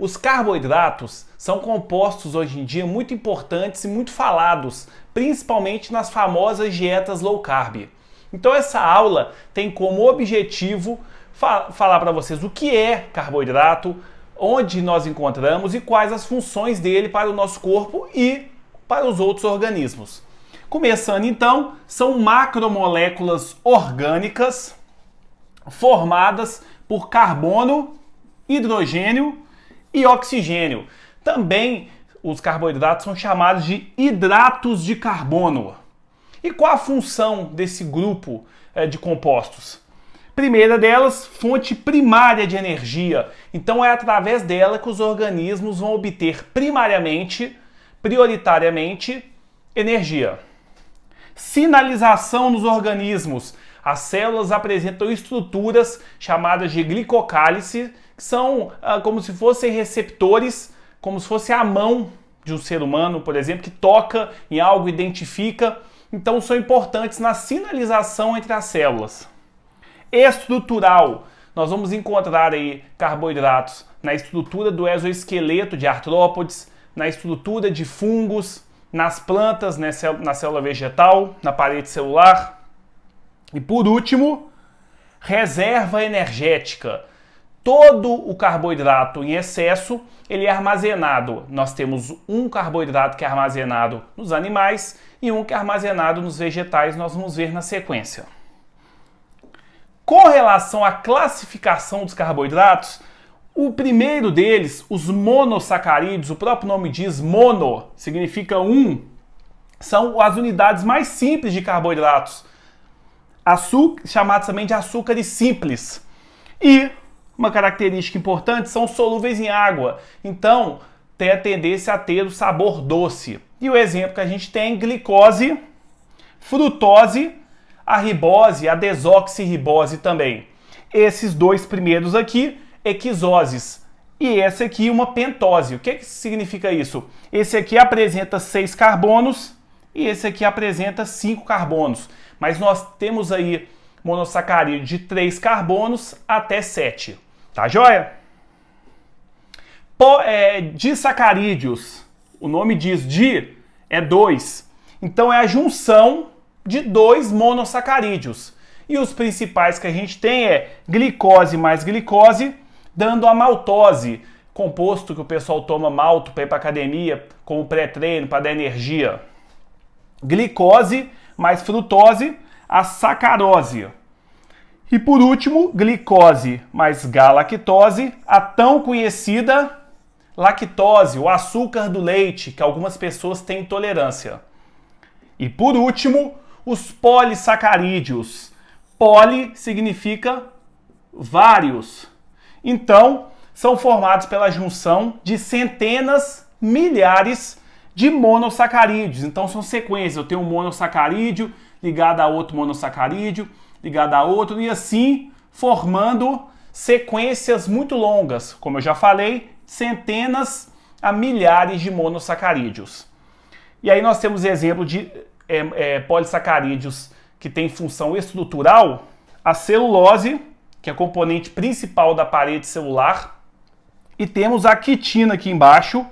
Os carboidratos são compostos hoje em dia muito importantes e muito falados, principalmente nas famosas dietas low carb. Então essa aula tem como objetivo falar para vocês o que é carboidrato, onde nós encontramos e quais as funções dele para o nosso corpo e para os outros organismos. Começando então, são macromoléculas orgânicas formadas por carbono, hidrogênio e oxigênio. Também os carboidratos são chamados de hidratos de carbono. E qual a função desse grupo de compostos? Primeira delas, fonte primária de energia. Então é através dela que os organismos vão obter prioritariamente, energia. Sinalização nos organismos. As células apresentam estruturas chamadas de glicocálice, que são como se fossem receptores, como se fosse a mão de um ser humano, por exemplo, que toca em algo, identifica. Então são importantes na sinalização entre as células. Estrutural. Nós vamos encontrar aí carboidratos na estrutura do exoesqueleto de artrópodes, na estrutura de fungos, nas plantas, na célula vegetal, na parede celular. E por último, reserva energética. Todo o carboidrato em excesso, ele é armazenado. Nós temos um carboidrato que é armazenado nos animais e um que é armazenado nos vegetais, nós vamos ver na sequência. Com relação à classificação dos carboidratos, o primeiro deles, os monossacarídeos, o próprio nome diz mono, significa um, são as unidades mais simples de carboidratos, chamados também de açúcares simples. E uma característica importante são solúveis em água, então tem a tendência a ter o sabor doce. E o exemplo que a gente tem, glicose, frutose, a ribose, a desoxirribose também. Esses dois primeiros aqui, equisoses. E esse aqui, uma pentose. O que significa isso? Esse aqui apresenta 6 carbonos e esse aqui apresenta 5 carbonos. Mas nós temos aí monossacarídeo de 3 carbonos até 7. Tá joia? Disacarídeos. O nome diz di é 2. Então é a junção de 2 monossacarídeos. E os principais que a gente tem é glicose mais glicose, dando a maltose, composto que o pessoal toma malto para ir para academia, como pré-treino, para dar energia. Glicose mais frutose, a sacarose. E por último, glicose mais galactose, a tão conhecida lactose, o açúcar do leite, que algumas pessoas têm intolerância. E por último, os polissacarídeos. Poli significa vários. Então, são formados pela junção de centenas, milhares de monossacarídeos. Então, são sequências. Eu tenho um monossacarídeo ligado a outro monossacarídeo, ligado a outro, e assim formando sequências muito longas. Como eu já falei, centenas a milhares de monossacarídeos. E aí nós temos exemplo de polissacarídeos que tem função estrutural, a celulose, que é a componente principal da parede celular, e temos a quitina aqui embaixo,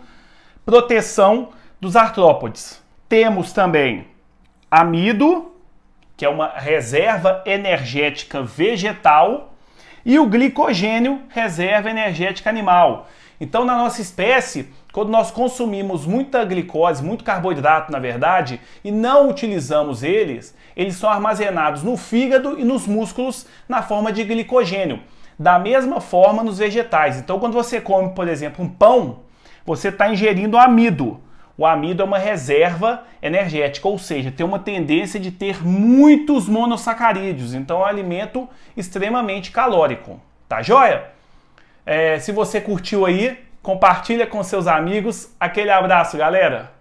proteção dos artrópodes. Temos também amido, que é uma reserva energética vegetal, e o glicogênio, reserva energética animal. Então, na nossa espécie, quando nós consumimos muita glicose, muito carboidrato, na verdade, e não utilizamos eles são armazenados no fígado e nos músculos na forma de glicogênio. Da mesma forma nos vegetais. Então, quando você come, por exemplo, um pão, você está ingerindo amido. O amido é uma reserva energética, ou seja, tem uma tendência de ter muitos monossacarídeos. Então, é um alimento extremamente calórico. Tá joia? Se você curtiu aí, compartilha com seus amigos. Aquele abraço, galera!